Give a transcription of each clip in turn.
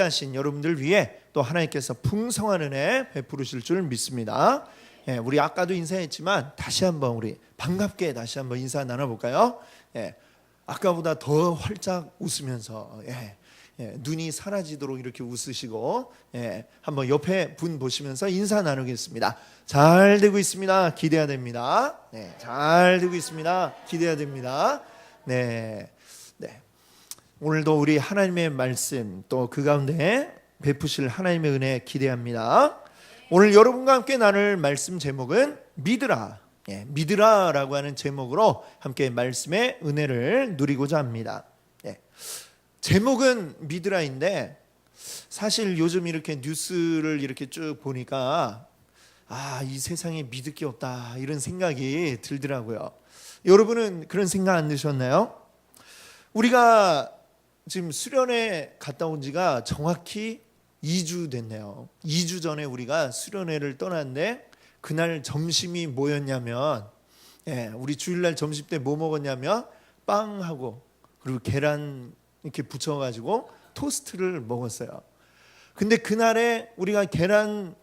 하신 여러분들 위해 또 하나님께서 풍성한 은혜 베푸실 줄 믿습니다. 우리 아까도 인사했지만 다시 한번 우리 반갑게 다시 한번 인사 나눠볼까요? 아까보다 더 활짝 웃으면서 눈이 사라지도록 이렇게 웃으시고 한번 옆에 분 보시면서 인사 나누겠습니다. 잘 되고 있습니다. 기대해야 됩니다. 잘 되고 있습니다. 기대해야 됩니다. 오늘도 우리 하나님의 말씀 또 그 가운데 베푸실 하나님의 은혜 기대합니다. 오늘 여러분과 함께 나눌 말씀 제목은 믿으라. 믿으라라고 하는 제목으로 함께 말씀의 은혜를 누리고자 합니다. 제목은 믿으라인데 사실 요즘 이렇게 뉴스를 이렇게 쭉 보니까 이 세상에 믿을 게 없다 이런 생각이 들더라고요. 여러분은 그런 생각 안 드셨나요? 우리가 지금 수련회 갔다 온 지가 정확히 2주 됐네요. 2주 전에 우리가 수련회를 떠났는데 그날 점심이 뭐였냐면 우리 주일날 점심 때 뭐 먹었냐면 빵하고 그리고 계란 이렇게 부쳐가지고 토스트를 먹었어요. 근데 그날에 우리가 계란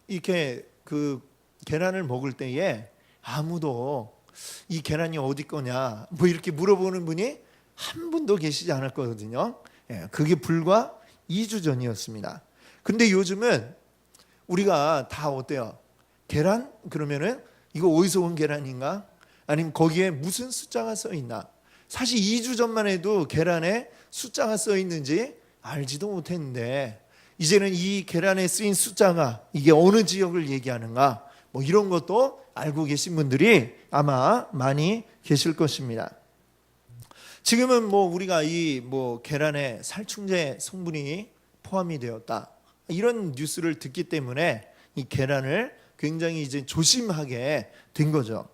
이렇게 그 계란을 먹을 때에 아무도 이 계란이 어디 거냐 뭐 이렇게 물어보는 분이 한 분도 계시지 않았거든요. 그게 불과 2주 전이었습니다. 근데 요즘은 우리가 다 어때요? 계란? 그러면은 이거 어디서 온 계란인가? 아니면 거기에 무슨 숫자가 써 있나? 사실 2주 전만 해도 계란에 숫자가 써 있는지 알지도 못했는데 이제는 이 계란에 쓰인 숫자가 이게 어느 지역을 얘기하는가? 뭐 이런 것도 알고 계신 분들이 아마 많이 계실 것입니다. 지금은 뭐 우리가 이 뭐 계란에 살충제 성분이 포함이 되었다 이런 뉴스를 듣기 때문에 이 계란을 굉장히 이제 조심하게 된 거죠.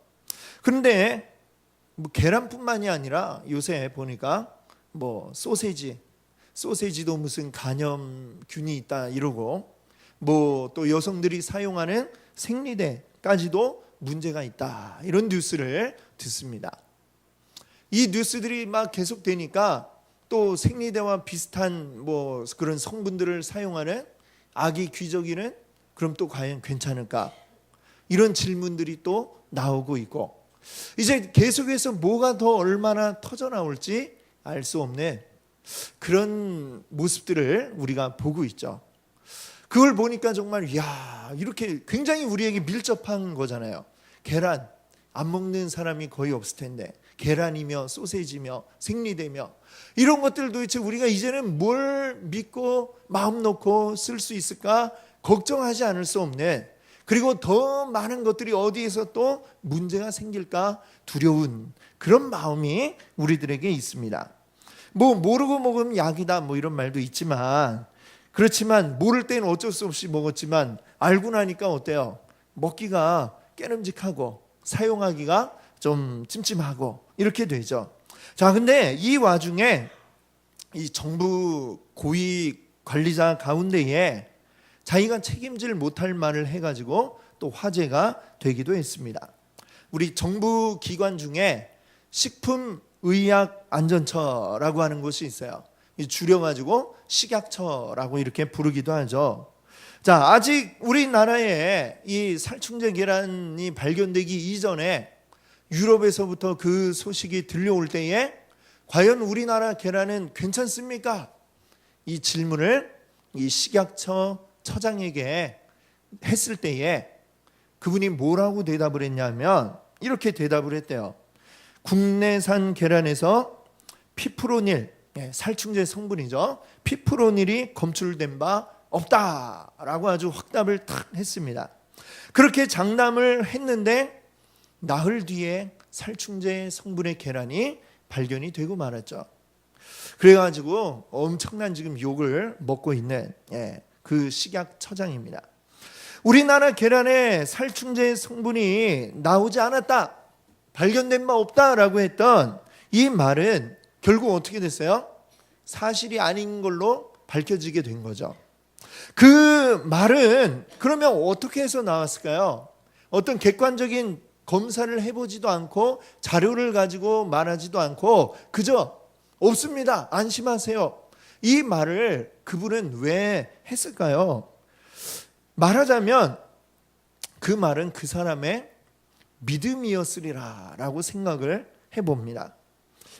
그런데 뭐 계란뿐만이 아니라 요새 보니까 뭐 소세지도 무슨 간염균이 있다 이러고 뭐 또 여성들이 사용하는 생리대까지도 문제가 있다 이런 뉴스를 듣습니다. 이 뉴스들이 막 계속되니까 또 생리대와 비슷한 뭐 그런 성분들을 사용하는 아기 귀저귀는 그럼 또 과연 괜찮을까? 이런 질문들이 또 나오고 있고 이제 계속해서 뭐가 더 얼마나 터져 나올지 알 수 없는 그런 모습들을 우리가 보고 있죠. 그걸 보니까 정말 이렇게 굉장히 우리에게 밀접한 거잖아요. 계란 안 먹는 사람이 거의 없을 텐데 계란이며 소세지며 생리대며 이런 것들 도대체 우리가 이제는 뭘 믿고 마음 놓고 쓸 수 있을까 걱정하지 않을 수 없는 그리고 더 많은 것들이 어디에서 또 문제가 생길까 두려운 그런 마음이 우리들에게 있습니다. 뭐 모르고 먹으면 약이다 뭐 이런 말도 있지만 그렇지만 모를 때는 어쩔 수 없이 먹었지만 알고 나니까 어때요? 먹기가 깨름직하고 사용하기가 좀 찜찜하고 이렇게 되죠. 자, 근데 이 와중에 이 정부 고위 관리자 가운데에 자기가 책임질 못할 말을 해가지고 또 화제가 되기도 했습니다. 우리 정부 기관 중에 식품의약안전처라고 하는 곳이 있어요. 줄여가지고 식약처라고 이렇게 부르기도 하죠. 자, 아직 우리나라에 이 살충제 계란이 발견되기 이전에 유럽에서부터 그 소식이 들려올 때에 과연 우리나라 계란은 괜찮습니까? 이 질문을 이 식약처 처장에게 했을 때에 그분이 뭐라고 대답을 했냐면 이렇게 대답을 했대요. 국내산 계란에서 피프로닐, 살충제 성분이죠. 피프로닐이 검출된 바 없다라고 아주 확답을 탁 했습니다. 그렇게 장담을 했는데 나흘 뒤에 살충제 성분의 계란이 발견이 되고 말았죠. 그래가지고 엄청난 지금 욕을 먹고 있는 그 식약처장입니다. 우리나라 계란에 살충제 성분이 나오지 않았다, 발견된 바 없다라고 했던 이 말은 결국 어떻게 됐어요? 사실이 아닌 걸로 밝혀지게 된 거죠. 그 말은 그러면 어떻게 해서 나왔을까요? 어떤 객관적인 검사를 해보지도 않고 자료를 가지고 말하지도 않고 그저 없습니다, 안심하세요, 이 말을 그분은 왜 했을까요? 말하자면 그 말은 그 사람의 믿음이었으리라 라고 생각을 해봅니다.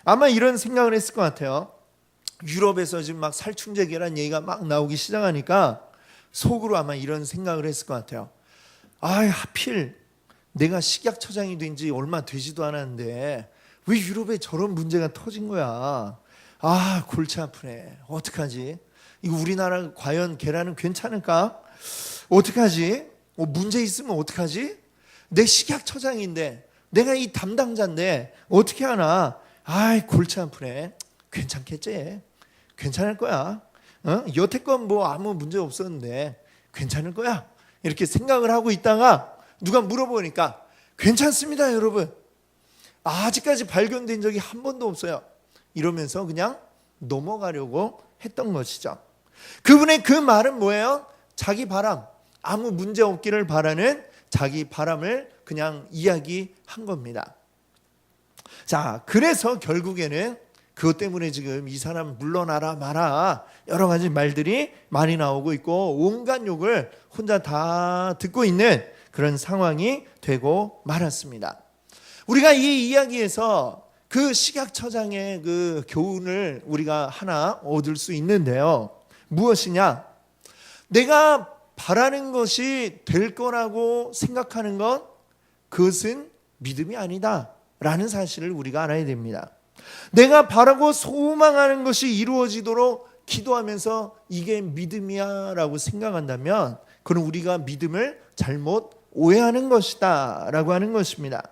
아마 이런 생각을 했을 것 같아요. 유럽에서 지금 막 살충제계란 얘기가 막 나오기 시작하니까 속으로 아마 이런 생각을 했을 것 같아요. 아, 하필 내가 식약처장이 된 지 얼마 되지도 않았는데 왜 유럽에 저런 문제가 터진 거야. 아, 골치 아프네. 어떡하지? 이거 우리나라 과연 계란은 괜찮을까? 어떡하지? 문제 있으면 어떡하지? 내 식약처장인데 내가 이 담당자인데 어떻게 하나? 아이, 골치 아프네. 괜찮겠지? 괜찮을 거야. 여태껏 뭐 아무 문제 없었는데 괜찮을 거야. 이렇게 생각을 하고 있다가 누가 물어보니까 괜찮습니다, 여러분. 아직까지 발견된 적이 한 번도 없어요. 이러면서 그냥 넘어가려고 했던 것이죠. 그분의 그 말은 뭐예요? 자기 바람, 아무 문제 없기를 바라는 자기 바람을 그냥 이야기한 겁니다. 자, 그래서 결국에는 그것 때문에 지금 이 사람 물러나라 마라 여러 가지 말들이 많이 나오고 있고 온갖 욕을 혼자 다 듣고 있는 그런 상황이 되고 말았습니다. 우리가 이 이야기에서 그 식약처장의 그 교훈을 우리가 하나 얻을 수 있는데요. 무엇이냐? 내가 바라는 것이 될 거라고 생각하는 것, 그것은 믿음이 아니다 라는 사실을 우리가 알아야 됩니다. 내가 바라고 소망하는 것이 이루어지도록 기도하면서 이게 믿음이야 라고 생각한다면 그건 우리가 믿음을 잘못 오해하는 것이다 라고 하는 것입니다.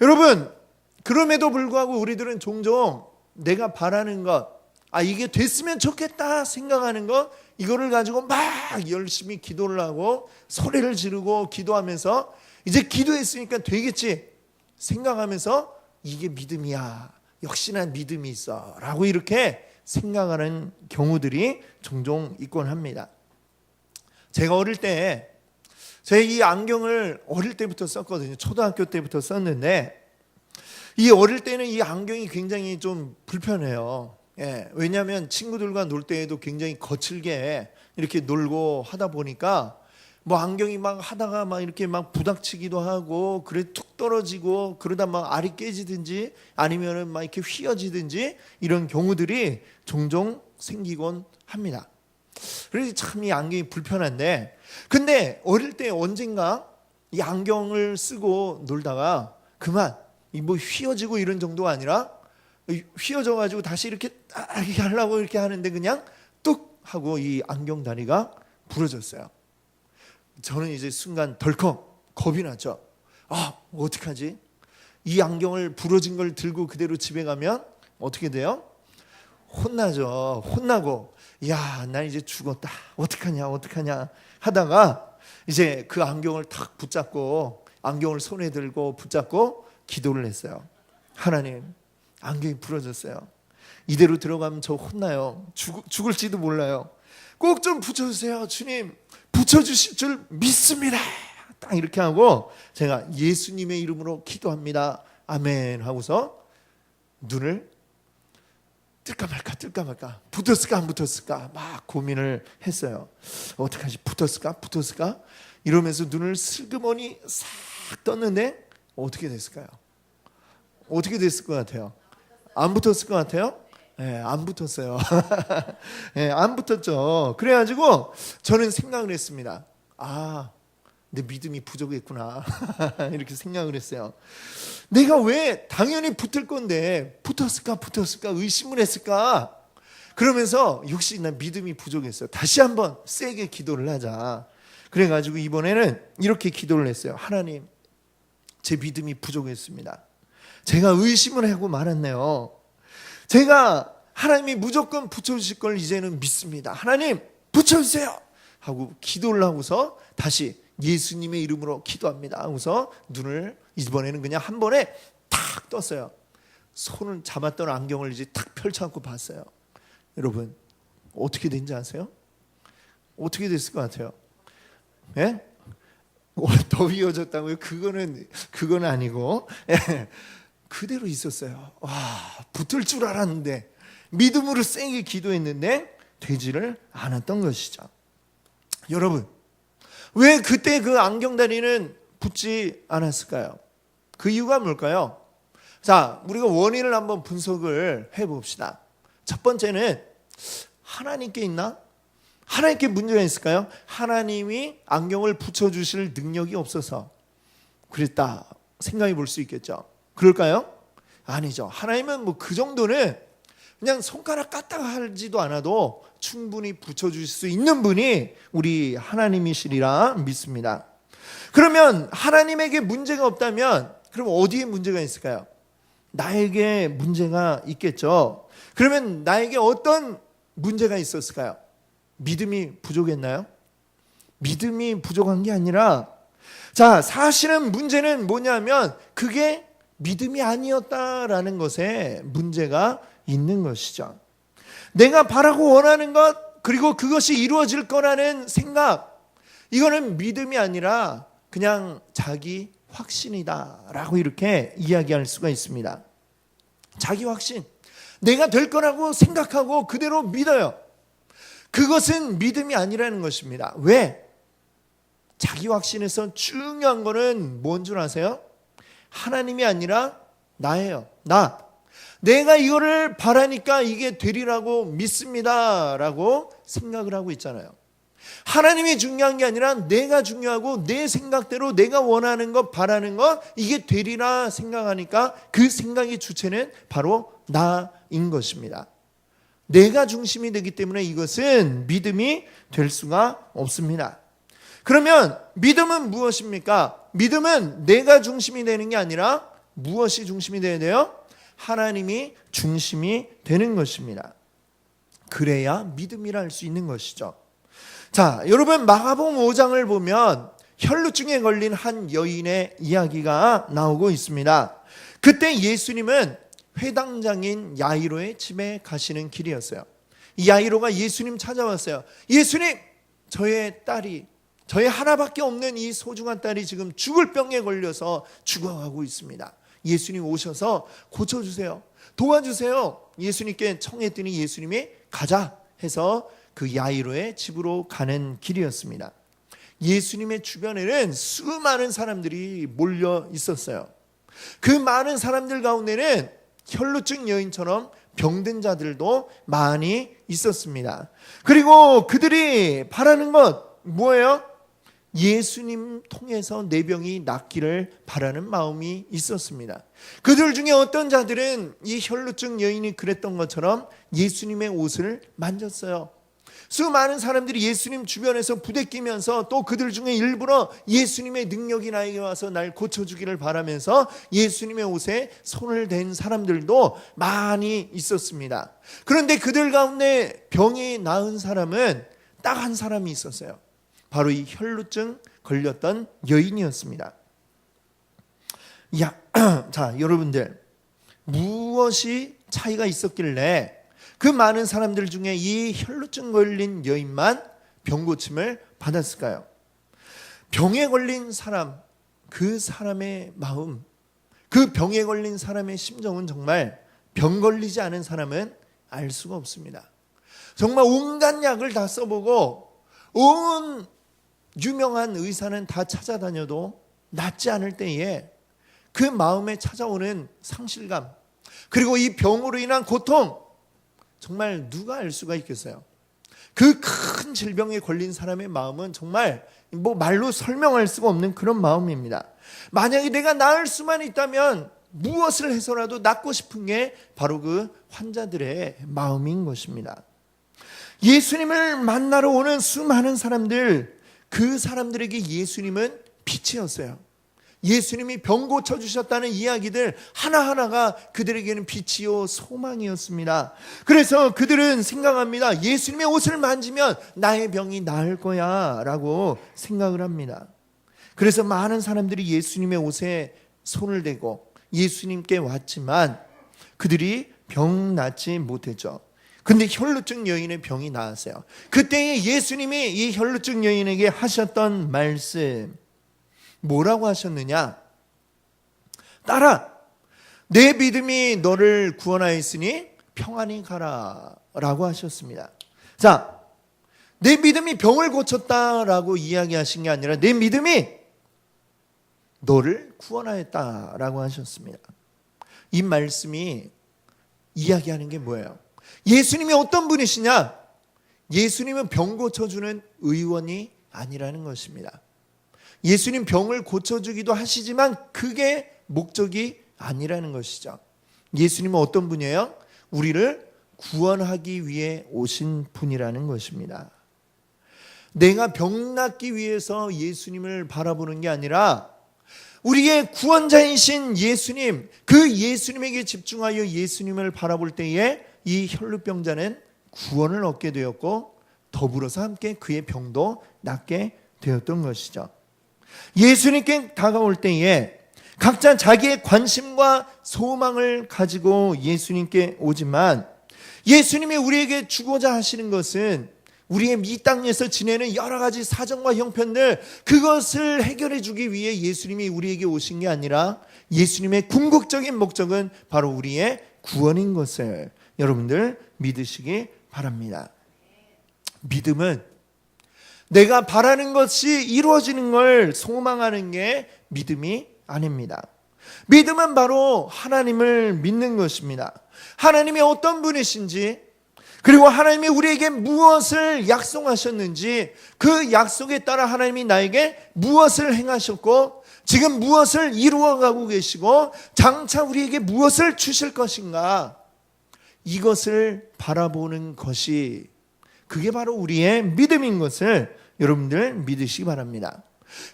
여러분, 그럼에도 불구하고 우리들은 종종 내가 바라는 것, 이게 됐으면 좋겠다 생각하는 것, 이거를 가지고 막 열심히 기도를 하고 소리를 지르고 기도하면서 이제 기도했으니까 되겠지 생각하면서 이게 믿음이야, 역시나 믿음이 있어 라고 이렇게 생각하는 경우들이 종종 있곤 합니다. 제가 어릴 때 제 이 안경을 어릴 때부터 썼거든요. 초등학교 때부터 썼는데 이 어릴 때는 이 안경이 굉장히 좀 불편해요. 왜냐하면 친구들과 놀 때에도 굉장히 거칠게 이렇게 놀고 하다 보니까 뭐 안경이 막 하다가 막 이렇게 막 부닥치기도 하고 그래 툭 떨어지고 그러다 막 알이 깨지든지 아니면은 막 이렇게 휘어지든지 이런 경우들이 종종 생기곤 합니다. 그래서 참 이 안경이 불편한데, 근데 어릴 때 언젠가 이 안경을 쓰고 놀다가 그만 이 뭐 휘어지고 이런 정도가 아니라 휘어져 가지고 다시 이렇게 이렇게 하려고 이렇게 하는데 그냥 뚝 하고 이 안경 다리가 부러졌어요. 저는 이제 순간 덜컥 겁이 났죠. 어떡하지? 이 안경을 부러진 걸 들고 그대로 집에 가면 어떻게 돼요? 혼나죠. 혼나고 야, 나 이제 죽었다. 어떡하냐 하다가 이제 그 안경을 탁 붙잡고 안경을 손에 들고 붙잡고 기도를 했어요. 하나님, 안경이 부러졌어요. 이대로 들어가면 저 혼나요. 죽을지도 몰라요. 꼭 좀 붙여주세요. 주님, 붙여주실 줄 믿습니다. 딱 이렇게 하고 제가 예수님의 이름으로 기도합니다. 아멘 하고서 눈을 뜰까 말까 붙었을까 안 붙었을까 막 고민을 했어요. 어떡하지? 붙었을까 이러면서 눈을 슬그머니 싹 떴는데 어떻게 됐을까요? 어떻게 됐을 것 같아요? 안 붙었을 것 같아요? 안 붙었어요. 안 붙었죠. 그래가지고 저는 생각을 했습니다. 내 믿음이 부족했구나. 이렇게 생각을 했어요. 내가 왜 당연히 붙을 건데 붙었을까 의심을 했을까? 그러면서 역시 난 믿음이 부족했어요. 다시 한번 세게 기도를 하자. 그래가지고 이번에는 이렇게 기도를 했어요. 하나님, 제 믿음이 부족했습니다. 제가 의심을 하고 말았네요. 제가 하나님이 무조건 붙여주실 걸 이제는 믿습니다. 하나님, 붙여주세요 하고 기도를 하고서 다시 예수님의 이름으로 기도합니다 하고서 눈을 이번에는 그냥 한 번에 탁 떴어요. 손을 잡았던 안경을 이제 탁 펼쳐갖고 봤어요. 여러분, 어떻게 된지 아세요? 어떻게 됐을 것 같아요? 더 위어졌다고요? 그거는 아니고 그대로 있었어요. 붙을 줄 알았는데 믿음으로 세게 기도했는데 되지를 않았던 것이죠. 여러분, 왜 그때 그 안경다리는 붙지 않았을까요? 그 이유가 뭘까요? 자, 우리가 원인을 한번 분석을 해봅시다. 첫 번째는 하나님께 있나? 하나님께 문제가 있을까요? 하나님이 안경을 붙여주실 능력이 없어서 그랬다 생각해 볼 수 있겠죠. 그럴까요? 아니죠. 하나님은 뭐 그 정도는 그냥 손가락 까딱 하지도 않아도 충분히 붙여주실 수 있는 분이 우리 하나님이시리라 믿습니다. 그러면 하나님에게 문제가 없다면 그럼 어디에 문제가 있을까요? 나에게 문제가 있겠죠. 그러면 나에게 어떤 문제가 있었을까요? 믿음이 부족했나요? 믿음이 부족한 게 아니라, 자, 사실은 문제는 뭐냐면 그게 믿음이 아니었다라는 것에 문제가 있는 것이죠. 내가 바라고 원하는 것, 그리고 그것이 이루어질 거라는 생각, 이거는 믿음이 아니라 그냥 자기 확신이다라고 이렇게 이야기할 수가 있습니다. 자기 확신, 내가 될 거라고 생각하고 그대로 믿어요. 그것은 믿음이 아니라는 것입니다. 왜? 자기 확신에서 중요한 거는 뭔 줄 아세요? 하나님이 아니라 나예요. 내가 이거를 바라니까 이게 되리라고 믿습니다 라고 생각을 하고 있잖아요. 하나님이 중요한 게 아니라 내가 중요하고 내 생각대로 내가 원하는 것, 바라는 것, 이게 되리라 생각하니까 그 생각의 주체는 바로 나인 것입니다. 내가 중심이 되기 때문에 이것은 믿음이 될 수가 없습니다. 그러면 믿음은 무엇입니까? 믿음은 내가 중심이 되는 게 아니라 무엇이 중심이 되어야 돼요? 하나님이 중심이 되는 것입니다. 그래야 믿음이라 할 수 있는 것이죠. 자, 여러분, 마가복음 5장을 보면 혈루증에 걸린 한 여인의 이야기가 나오고 있습니다. 그때 예수님은 회당장인 야이로의 집에 가시는 길이었어요. 이 야이로가 예수님 찾아왔어요. 예수님, 저의 딸이, 저의 하나밖에 없는 이 소중한 딸이 지금 죽을 병에 걸려서 죽어가고 있습니다. 예수님 오셔서 고쳐주세요. 도와주세요. 예수님께 청했더니 예수님이 가자 해서 그 야이로의 집으로 가는 길이었습니다. 예수님의 주변에는 수많은 사람들이 몰려 있었어요. 그 많은 사람들 가운데는 혈루증 여인처럼 병든 자들도 많이 있었습니다. 그리고 그들이 바라는 것 뭐예요? 예수님 통해서 내 병이 낫기를 바라는 마음이 있었습니다. 그들 중에 어떤 자들은 이 혈루증 여인이 그랬던 것처럼 예수님의 옷을 만졌어요. 수많은 사람들이 예수님 주변에서 부대끼면서 또 그들 중에 일부러 예수님의 능력이 나에게 와서 날 고쳐주기를 바라면서 예수님의 옷에 손을 댄 사람들도 많이 있었습니다. 그런데 그들 가운데 병이 나은 사람은 딱 한 사람이 있었어요. 바로 이 혈루증 걸렸던 여인이었습니다. 자, 여러분들, 무엇이 차이가 있었길래 그 많은 사람들 중에 이 혈루증 걸린 여인만 병 고침을 받았을까요? 병에 걸린 사람, 그 사람의 마음, 그 병에 걸린 사람의 심정은 정말 병 걸리지 않은 사람은 알 수가 없습니다. 정말 온갖 약을 다 써보고 온 유명한 의사는 다 찾아다녀도 낫지 않을 때에 그 마음에 찾아오는 상실감, 그리고 이 병으로 인한 고통, 정말 누가 알 수가 있겠어요? 그 큰 질병에 걸린 사람의 마음은 정말 뭐 말로 설명할 수가 없는 그런 마음입니다. 만약에 내가 나을 수만 있다면 무엇을 해서라도 낫고 싶은 게 바로 그 환자들의 마음인 것입니다. 예수님을 만나러 오는 수많은 사람들, 그 사람들에게 예수님은 빛이었어요. 예수님이 병 고쳐주셨다는 이야기들 하나하나가 그들에게는 빛이요 소망이었습니다. 그래서 그들은 생각합니다. 예수님의 옷을 만지면 나의 병이 나을 거야 라고 생각을 합니다. 그래서 많은 사람들이 예수님의 옷에 손을 대고 예수님께 왔지만 그들이 병 낫지 못했죠. 근데 혈루증 여인의 병이 나았어요. 그때에 예수님이 이 혈루증 여인에게 하셨던 말씀, 뭐라고 하셨느냐? 딸아, 내 믿음이 너를 구원하였으니 평안히 가라라고 하셨습니다. 자, 내 믿음이 병을 고쳤다라고 이야기하신 게 아니라 내 믿음이 너를 구원하였다라고 하셨습니다. 이 말씀이 이야기하는 게 뭐예요? 예수님이 어떤 분이시냐? 예수님은 병 고쳐주는 의원이 아니라는 것입니다. 예수님 병을 고쳐주기도 하시지만 그게 목적이 아니라는 것이죠. 예수님은 어떤 분이에요? 우리를 구원하기 위해 오신 분이라는 것입니다. 내가 병 낫기 위해서 예수님을 바라보는 게 아니라 우리의 구원자이신 예수님, 그 예수님에게 집중하여 예수님을 바라볼 때에 이 혈루병자는 구원을 얻게 되었고 더불어서 함께 그의 병도 낫게 되었던 것이죠. 예수님께 다가올 때에 각자 자기의 관심과 소망을 가지고 예수님께 오지만 예수님이 우리에게 주고자 하시는 것은 우리의 이 땅에서 지내는 여러 가지 사정과 형편들, 그것을 해결해 주기 위해 예수님이 우리에게 오신 게 아니라 예수님의 궁극적인 목적은 바로 우리의 구원인 것을 여러분들 믿으시기 바랍니다. 믿음은 내가 바라는 것이 이루어지는 걸 소망하는 게 믿음이 아닙니다. 믿음은 바로 하나님을 믿는 것입니다. 하나님이 어떤 분이신지, 그리고 하나님이 우리에게 무엇을 약속하셨는지, 그 약속에 따라 하나님이 나에게 무엇을 행하셨고 지금 무엇을 이루어가고 계시고 장차 우리에게 무엇을 주실 것인가, 이것을 바라보는 것이, 그게 바로 우리의 믿음인 것을 여러분들 믿으시기 바랍니다.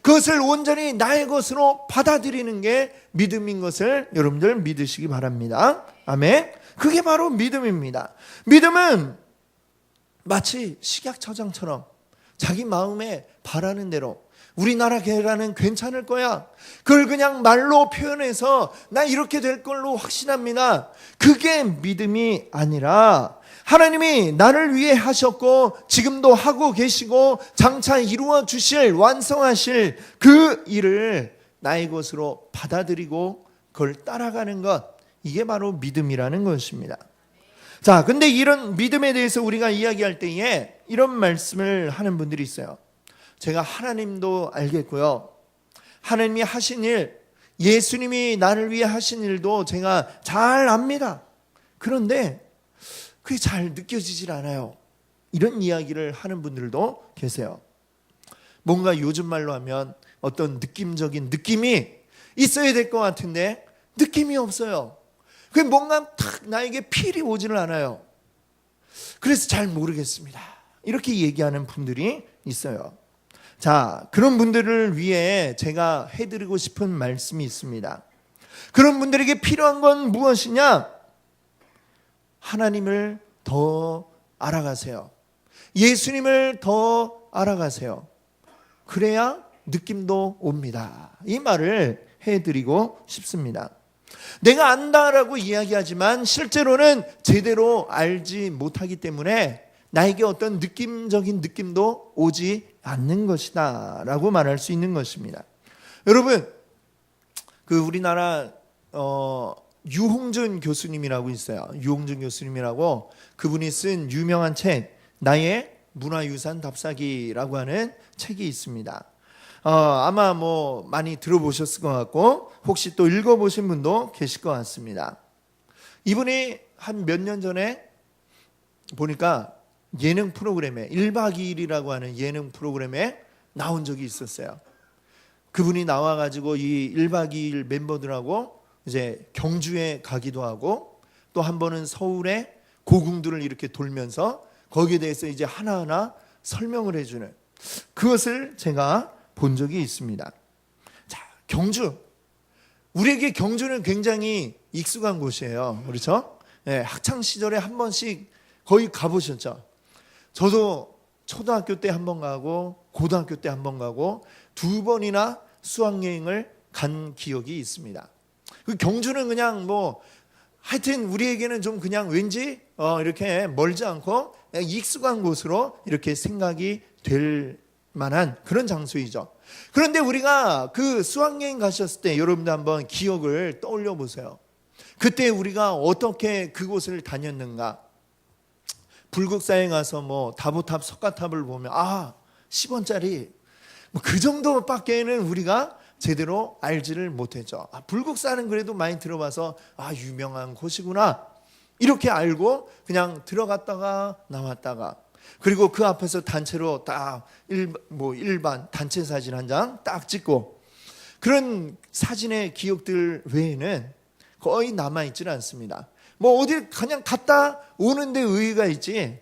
그것을 온전히 나의 것으로 받아들이는 게 믿음인 것을 여러분들 믿으시기 바랍니다. 아멘. 그게 바로 믿음입니다. 믿음은 마치 식약처장처럼 자기 마음에 바라는 대로 우리나라 계란은 괜찮을 거야, 그걸 그냥 말로 표현해서 나 이렇게 될 걸로 확신합니다. 그게 믿음이 아니라 하나님이 나를 위해 하셨고 지금도 하고 계시고 장차 이루어 주실, 완성하실 그 일을 나의 것으로 받아들이고 그걸 따라가는 것, 이게 바로 믿음이라는 것입니다. 자, 근데 이런 믿음에 대해서 우리가 이야기할 때에 이런 말씀을 하는 분들이 있어요. 제가 하나님도 알겠고요, 하나님이 하신 일, 예수님이 나를 위해 하신 일도 제가 잘 압니다. 그런데 그게 잘 느껴지질 않아요. 이런 이야기를 하는 분들도 계세요. 뭔가 요즘 말로 하면 어떤 느낌적인 느낌이 있어야 될 것 같은데 느낌이 없어요. 그게 뭔가 탁 나에게 필이 오지를 않아요. 그래서 잘 모르겠습니다. 이렇게 얘기하는 분들이 있어요. 자, 그런 분들을 위해 제가 해드리고 싶은 말씀이 있습니다. 그런 분들에게 필요한 건 무엇이냐? 하나님을 더 알아가세요. 예수님을 더 알아가세요. 그래야 느낌도 옵니다. 이 말을 해드리고 싶습니다. 내가 안다라고 이야기하지만 실제로는 제대로 알지 못하기 때문에 나에게 어떤 느낌적인 느낌도 오지 않는 것이다 라고 말할 수 있는 것입니다. 여러분, 그 우리나라 유홍준 교수님이라고 있어요. 유홍준 교수님이라고, 그분이 쓴 유명한 책 나의 문화유산 답사기라고 하는 책이 있습니다. 아마 뭐 많이 들어보셨을 것 같고 혹시 또 읽어보신 분도 계실 것 같습니다. 이분이 한 몇 년 전에 보니까 예능 프로그램에 1박 2일이라고 하는 예능 프로그램에 나온 적이 있었어요. 그분이 나와가지고 이 1박 2일 멤버들하고 이제 경주에 가기도 하고 또 한 번은 서울의 고궁들을 이렇게 돌면서 거기에 대해서 이제 하나하나 설명을 해주는, 그것을 제가 본 적이 있습니다. 자, 경주. 우리에게 경주는 굉장히 익숙한 곳이에요. 그렇죠? 네, 학창 시절에 한 번씩 거의 가보셨죠? 저도 초등학교 때 한 번 가고 고등학교 때 한 번 가고 2번이나 수학여행을 간 기억이 있습니다. 그 경주는 그냥 뭐 하여튼 우리에게는 좀 그냥 왠지 이렇게 멀지 않고 그냥 익숙한 곳으로 이렇게 생각이 될 만한 그런 장소이죠. 그런데 우리가 그 수학여행 가셨을 때 여러분들 한번 기억을 떠올려 보세요. 그때 우리가 어떻게 그곳을 다녔는가? 불국사에 가서 뭐 다보탑, 석가탑을 보면 10원짜리 뭐 그 정도밖에는 우리가 제대로 알지를 못했죠. 불국사는 그래도 많이 들어봐서 유명한 곳이구나 이렇게 알고 그냥 들어갔다가 나왔다가, 그리고 그 앞에서 단체로 딱 일반 단체 사진 한 장 딱 찍고, 그런 사진의 기억들 외에는 거의 남아있지는 않습니다. 뭐 어디 그냥 갔다 오는데 의의가 있지,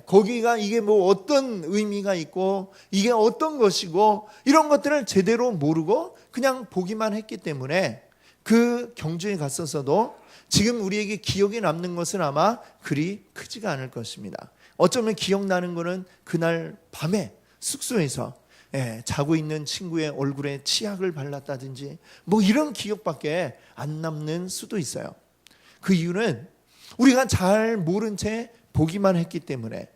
거기가 이게 뭐 어떤 의미가 있고 이게 어떤 것이고 이런 것들을 제대로 모르고 그냥 보기만 했기 때문에 그 경주에 갔었어도 지금 우리에게 기억에 남는 것은 아마 그리 크지가 않을 것입니다. 어쩌면 기억나는 것은 그날 밤에 숙소에서 자고 있는 친구의 얼굴에 치약을 발랐다든지 뭐 이런 기억밖에 안 남는 수도 있어요. 그 이유는 우리가 잘 모른 채 보기만 했기 때문에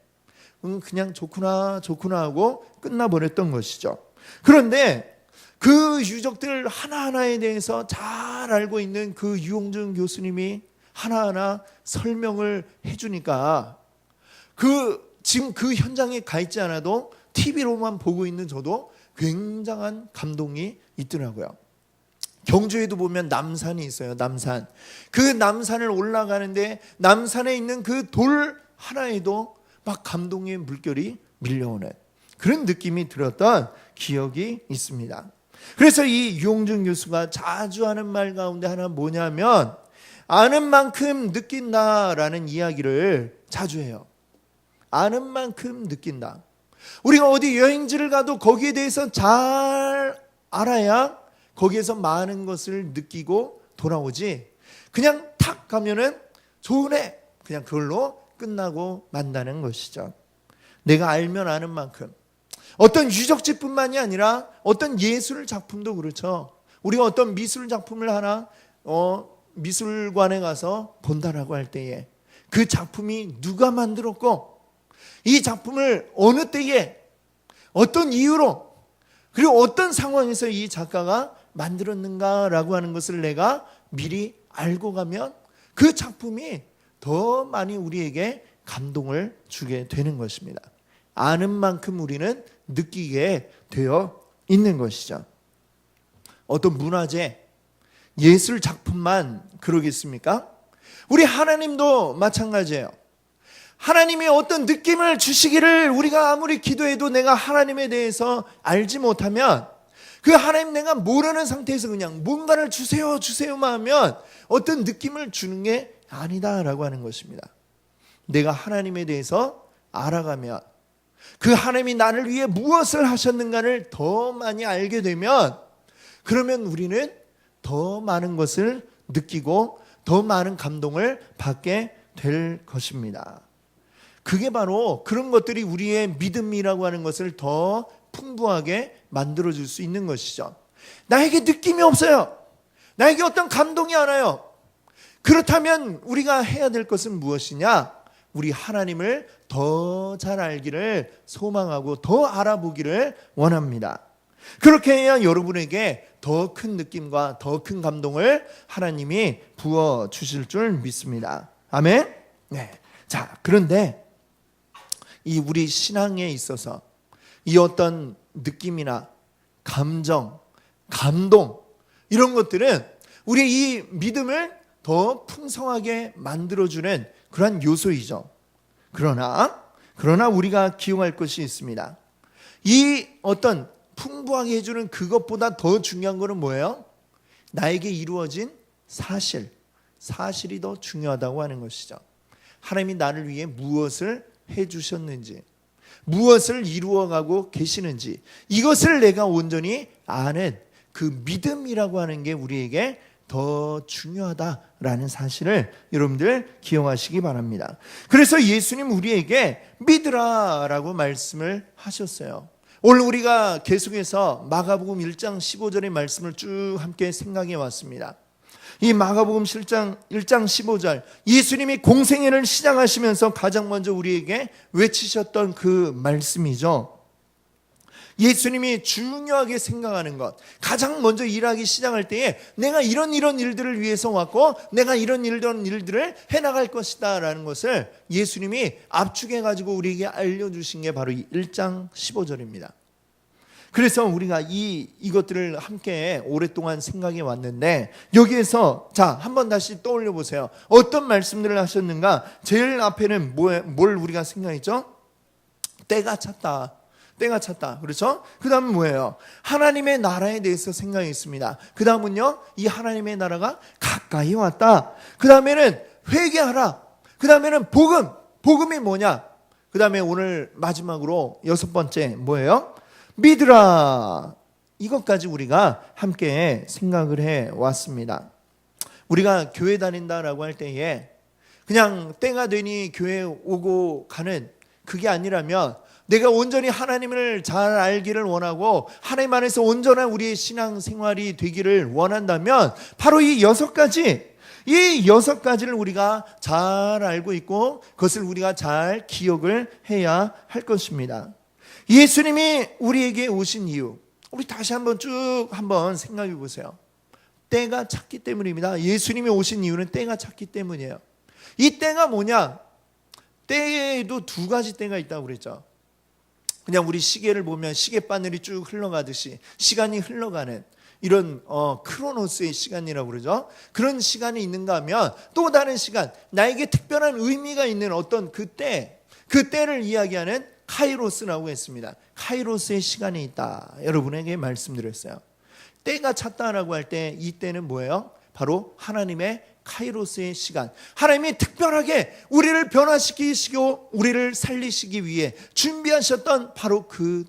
그냥 좋구나 하고 끝나버렸던 것이죠. 그런데 그 유적들 하나하나에 대해서 잘 알고 있는 그 유홍준 교수님이 하나하나 설명을 해주니까 지금 그 현장에 가 있지 않아도 TV로만 보고 있는 저도 굉장한 감동이 있더라고요. 경주에도 보면 남산이 있어요. 남산. 그 남산을 올라가는데 남산에 있는 그 돌 하나에도 막 감동의 물결이 밀려오는 그런 느낌이 들었던 기억이 있습니다. 그래서 이 유홍준 교수가 자주 하는 말 가운데 하나 뭐냐면 아는 만큼 느낀다라는 이야기를 자주 해요. 아는 만큼 느낀다. 우리가 어디 여행지를 가도 거기에 대해서 잘 알아야 거기에서 많은 것을 느끼고 돌아오지, 그냥 탁 가면은 좋으네 그냥 그걸로 끝나고 만다는 것이죠. 내가 알면 아는 만큼, 어떤 유적지뿐만이 아니라 어떤 예술 작품도 그렇죠. 우리가 어떤 미술 작품을 하나 미술관에 가서 본다라고 할 때에 그 작품이 누가 만들었고 이 작품을 어느 때에 어떤 이유로 그리고 어떤 상황에서 이 작가가 만들었는가라고 하는 것을 내가 미리 알고 가면 그 작품이 더 많이 우리에게 감동을 주게 되는 것입니다. 아는 만큼 우리는 느끼게 되어 있는 것이죠. 어떤 문화재, 예술 작품만 그러겠습니까? 우리 하나님도 마찬가지예요. 하나님이 어떤 느낌을 주시기를 우리가 아무리 기도해도 내가 하나님에 대해서 알지 못하면 그 하나님 내가 모르는 상태에서 그냥 뭔가를 주세요만 하면 어떤 느낌을 주는 게 아니다라고 하는 것입니다. 내가 하나님에 대해서 알아가면 그 하나님이 나를 위해 무엇을 하셨는가를 더 많이 알게 되면 그러면 우리는 더 많은 것을 느끼고 더 많은 감동을 받게 될 것입니다. 그게 바로 그런 것들이 우리의 믿음이라고 하는 것을 더 풍부하게 만들어줄 수 있는 것이죠. 나에게 느낌이 없어요. 나에게 어떤 감동이 안 와요. 그렇다면 우리가 해야 될 것은 무엇이냐? 우리 하나님을 더 잘 알기를 소망하고 더 알아보기를 원합니다. 그렇게 해야 여러분에게 더 큰 느낌과 더 큰 감동을 하나님이 부어주실 줄 믿습니다. 아멘? 네. 자, 그런데 이 우리 신앙에 있어서 이 어떤 느낌이나 감정, 감동 이런 것들은 우리의 이 믿음을 더 풍성하게 만들어주는 그런 요소이죠. 그러나 우리가 기억할 것이 있습니다. 이 어떤 풍부하게 해주는 그것보다 더 중요한 것은 뭐예요? 나에게 이루어진 사실이 더 중요하다고 하는 것이죠. 하나님이 나를 위해 무엇을 해주셨는지, 무엇을 이루어가고 계시는지 이것을 내가 온전히 아는 그 믿음이라고 하는 게 우리에게 더 중요하다라는 사실을 여러분들 기억하시기 바랍니다. 그래서 예수님 우리에게 믿으라라고 말씀을 하셨어요. 오늘 우리가 계속해서 마가복음 1장 15절의 말씀을 쭉 함께 생각해 왔습니다. 이 마가복음 1장 15절 예수님이 공생애를 시작하시면서 가장 먼저 우리에게 외치셨던 그 말씀이죠. 예수님이 중요하게 생각하는 것, 가장 먼저 일하기 시작할 때에 내가 이런 일들을 위해서 왔고 내가 이런 일들을 해나갈 것이다 라는 것을 예수님이 압축해가지고 우리에게 알려주신 게 바로 이 1장 15절입니다. 그래서 우리가 이것들을 함께 오랫동안 생각해 왔는데, 여기에서 자 한번 다시 떠올려 보세요. 어떤 말씀들을 하셨는가? 제일 앞에는 뭘 우리가 생각했죠? 때가 찼다. 때가 찼다. 그렇죠? 그 다음은 뭐예요? 하나님의 나라에 대해서 생각했습니다. 그 다음은요, 이 하나님의 나라가 가까이 왔다. 그 다음에는 회개하라. 그 다음에는 복음이 뭐냐? 그 다음에 오늘 마지막으로 6번째 뭐예요? 믿으라. 이것까지 우리가 함께 생각을 해 왔습니다. 우리가 교회 다닌다라고 할 때에 그냥 때가 되니 교회 오고 가는 그게 아니라면, 내가 온전히 하나님을 잘 알기를 원하고 하나님 안에서 온전한 우리의 신앙생활이 되기를 원한다면 바로 이 6가지를 우리가 잘 알고 있고 그것을 우리가 잘 기억을 해야 할 것입니다. 예수님이 우리에게 오신 이유, 우리 다시 한번 생각해 보세요. 때가 찼기 때문입니다. 예수님이 오신 이유는 때가 찼기 때문이에요. 이 때가 뭐냐? 때에도 2가지 때가 있다고 그랬죠. 그냥 우리 시계를 보면 시계바늘이 쭉 흘러가듯이 시간이 흘러가는 이런 크로노스의 시간이라고 그러죠. 그런 시간이 있는가 하면 또 다른 시간, 나에게 특별한 의미가 있는 어떤 그 때를 이야기하는 카이로스라고 했습니다. 카이로스의 시간이 있다. 여러분에게 말씀드렸어요. 때가 찼다라고 할 때 이 때는 뭐예요? 바로 하나님의 카이로스의 시간. 하나님이 특별하게 우리를 변화시키시고 우리를 살리시기 위해 준비하셨던 바로 그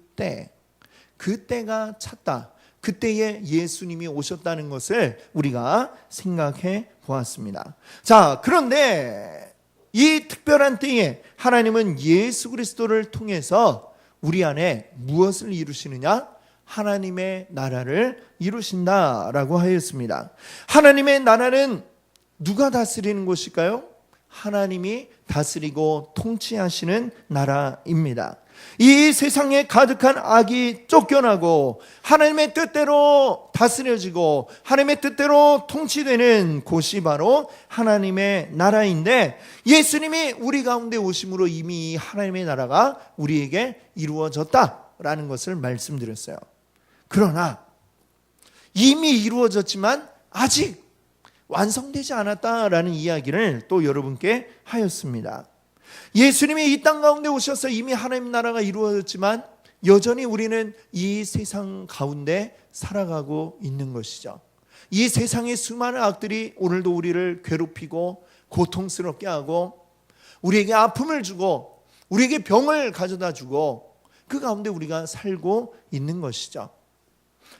때가 찼다. 그때에 예수님이 오셨다는 것을 우리가 생각해 보았습니다. 자, 그런데 이 특별한 때에 하나님은 예수 그리스도를 통해서 우리 안에 무엇을 이루시느냐? 하나님의 나라를 이루신다라고 하였습니다. 하나님의 나라는 누가 다스리는 것일까요? 하나님이 다스리고 통치하시는 나라입니다. 이 세상에 가득한 악이 쫓겨나고 하나님의 뜻대로 다스려지고 하나님의 뜻대로 통치되는 곳이 바로 하나님의 나라인데, 예수님이 우리 가운데 오심으로 이미 하나님의 나라가 우리에게 이루어졌다라는 것을 말씀드렸어요. 그러나 이미 이루어졌지만 아직 완성되지 않았다라는 이야기를 또 여러분께 하였습니다. 예수님이 이 땅 가운데 오셔서 이미 하나님 나라가 이루어졌지만 여전히 우리는 이 세상 가운데 살아가고 있는 것이죠. 이 세상의 수많은 악들이 오늘도 우리를 괴롭히고 고통스럽게 하고 우리에게 아픔을 주고 우리에게 병을 가져다 주고 그 가운데 우리가 살고 있는 것이죠.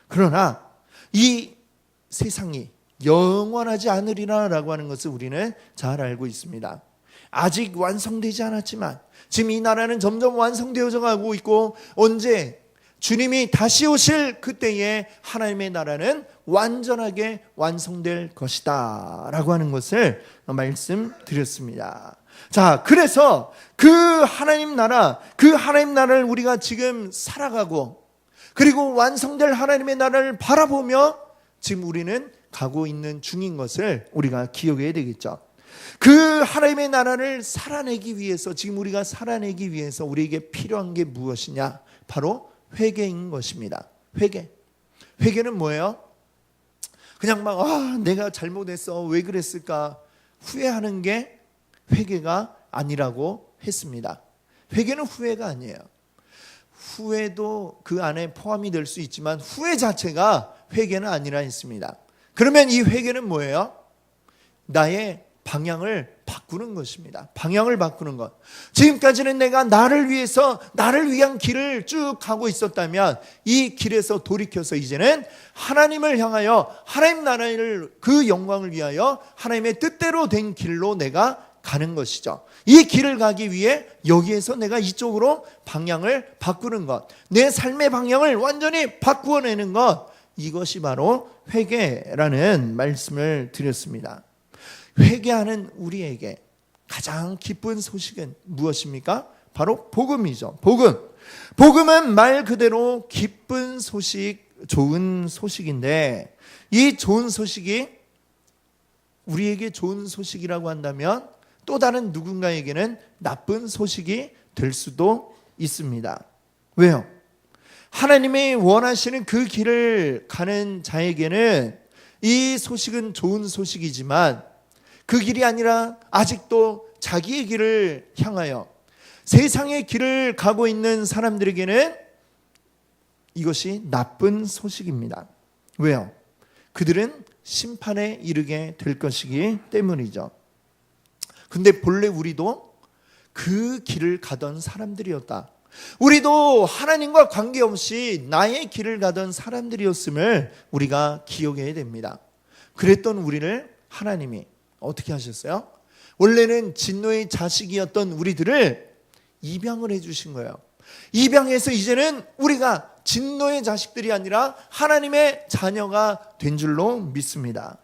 그러나 이 세상이 영원하지 않으리라라고 하는 것을 우리는 잘 알고 있습니다. 아직 완성되지 않았지만 지금 이 나라는 점점 완성되어져 가고 있고, 언제 주님이 다시 오실 그때에 하나님의 나라는 완전하게 완성될 것이다 라고 하는 것을 말씀드렸습니다. 자, 그래서 그 하나님 나라를 우리가 지금 살아가고, 그리고 완성될 하나님의 나라를 바라보며 지금 우리는 가고 있는 중인 것을 우리가 기억해야 되겠죠. 그 하나님의 나라를 살아내기 위해서, 지금 우리가 살아내기 위해서 우리에게 필요한 게 무엇이냐? 바로 회개인 것입니다. 회개는 뭐예요? 그냥 내가 잘못했어, 왜 그랬을까 후회하는 게 회개가 아니라고 했습니다. 회개는 후회가 아니에요. 후회도 그 안에 포함이 될 수 있지만 후회 자체가 회개는 아니라 했습니다. 그러면 이 회개는 뭐예요? 나의 방향을 바꾸는 것입니다. 방향을 바꾸는 것. 지금까지는 내가 나를 위한 길을 쭉 가고 있었다면 이 길에서 돌이켜서 이제는 하나님을 향하여, 하나님 나라를, 그 영광을 위하여 하나님의 뜻대로 된 길로 내가 가는 것이죠. 이 길을 가기 위해 여기에서 내가 이쪽으로 방향을 바꾸는 것, 내 삶의 방향을 완전히 바꾸어내는 것, 이것이 바로 회개라는 말씀을 드렸습니다. 회개하는 우리에게 가장 기쁜 소식은 무엇입니까? 바로 복음이죠. 복음. 복음은 말 그대로 기쁜 소식, 좋은 소식인데, 이 좋은 소식이 우리에게 좋은 소식이라고 한다면 또 다른 누군가에게는 나쁜 소식이 될 수도 있습니다. 왜요? 하나님이 원하시는 그 길을 가는 자에게는 이 소식은 좋은 소식이지만, 그 길이 아니라 아직도 자기의 길을 향하여 세상의 길을 가고 있는 사람들에게는 이것이 나쁜 소식입니다. 왜요? 그들은 심판에 이르게 될 것이기 때문이죠. 근데 본래 우리도 그 길을 가던 사람들이었다. 우리도 하나님과 관계없이 나의 길을 가던 사람들이었음을 우리가 기억해야 됩니다. 그랬던 우리를 하나님이 어떻게 하셨어요? 원래는 진노의 자식이었던 우리들을 입양을 해주신 거예요. 입양해서 이제는 우리가 진노의 자식들이 아니라 하나님의 자녀가 된 줄로 믿습니다.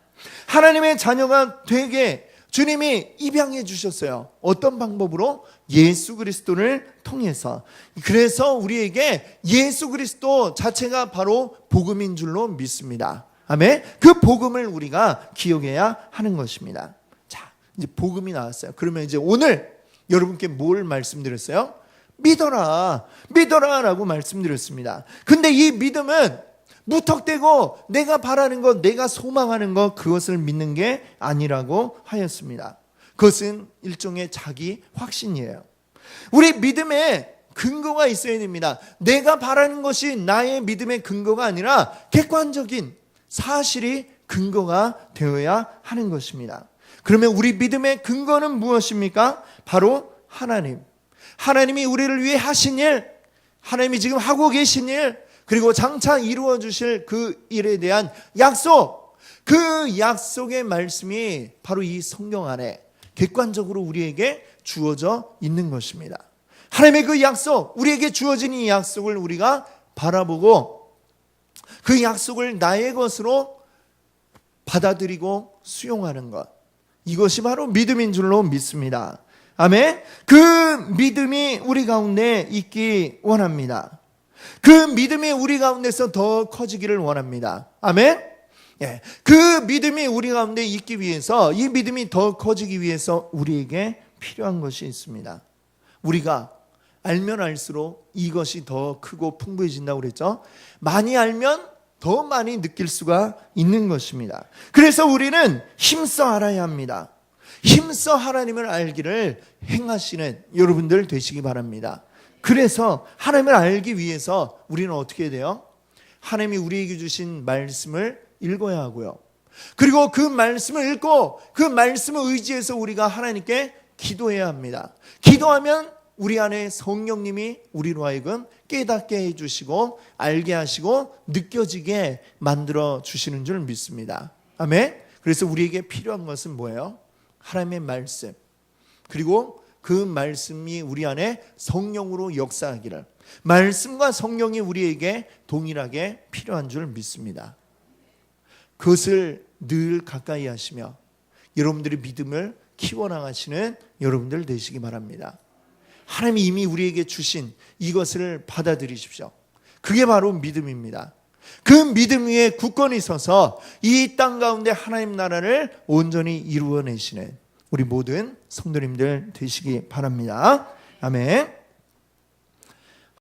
하나님의 자녀가 되게 주님이 입양해 주셨어요. 어떤 방법으로? 예수 그리스도를 통해서. 그래서 우리에게 예수 그리스도 자체가 바로 복음인 줄로 믿습니다. 아멘. 그 복음을 우리가 기억해야 하는 것입니다. 자, 이제 복음이 나왔어요. 그러면 이제 오늘 여러분께 뭘 말씀드렸어요? 믿어라, 믿어라 라고 말씀드렸습니다. 근데 이 믿음은 무턱대고 내가 바라는 것, 내가 소망하는 것, 그것을 믿는 게 아니라고 하였습니다. 그것은 일종의 자기 확신이에요. 우리 믿음에 근거가 있어야 됩니다. 내가 바라는 것이 나의 믿음의 근거가 아니라 객관적인 사실이 근거가 되어야 하는 것입니다. 그러면 우리 믿음의 근거는 무엇입니까? 바로 하나님. 하나님이 우리를 위해 하신 일, 하나님이 지금 하고 계신 일, 그리고 장차 이루어 주실 그 일에 대한 약속, 그 약속의 말씀이 바로 이 성경 안에 객관적으로 우리에게 주어져 있는 것입니다. 하나님의 그 약속, 우리에게 주어진 이 약속을 우리가 바라보고 그 약속을 나의 것으로 받아들이고 수용하는 것, 이것이 바로 믿음인 줄로 믿습니다. 아멘. 그 믿음이 우리 가운데 있기 원합니다. 그 믿음이 우리 가운데서 더 커지기를 원합니다. 아멘. 예. 그 믿음이 우리 가운데 있기 위해서, 이 믿음이 더 커지기 위해서 우리에게 필요한 것이 있습니다. 우리가 알면 알수록 이것이 더 크고 풍부해진다고 그랬죠. 많이 알면 더 많이 느낄 수가 있는 것입니다. 그래서 우리는 힘써 알아야 합니다. 힘써 하나님을 알기를 행하시는 여러분들 되시기 바랍니다. 그래서 하나님을 알기 위해서 우리는 어떻게 해야 돼요? 하나님이 우리에게 주신 말씀을 읽어야 하고요. 그리고 그 말씀을 읽고 그 말씀을 의지해서 우리가 하나님께 기도해야 합니다. 기도하면 우리 안에 성령님이 우리로 하여금 깨닫게 해주시고 알게 하시고 느껴지게 만들어 주시는 줄 믿습니다. 아멘. 그래서 우리에게 필요한 것은 뭐예요? 하나님의 말씀, 그리고 그 말씀이 우리 안에 성령으로 역사하기를, 말씀과 성령이 우리에게 동일하게 필요한 줄 믿습니다. 그것을 늘 가까이 하시며 여러분들의 믿음을 키워나가시는 여러분들 되시기 바랍니다. 하나님이 이미 우리에게 주신 이것을 받아들이십시오. 그게 바로 믿음입니다. 그 믿음 위에 굳건히 서서 이 땅 가운데 하나님 나라를 온전히 이루어내시는 우리 모든 성도님들 되시기 바랍니다. 아멘.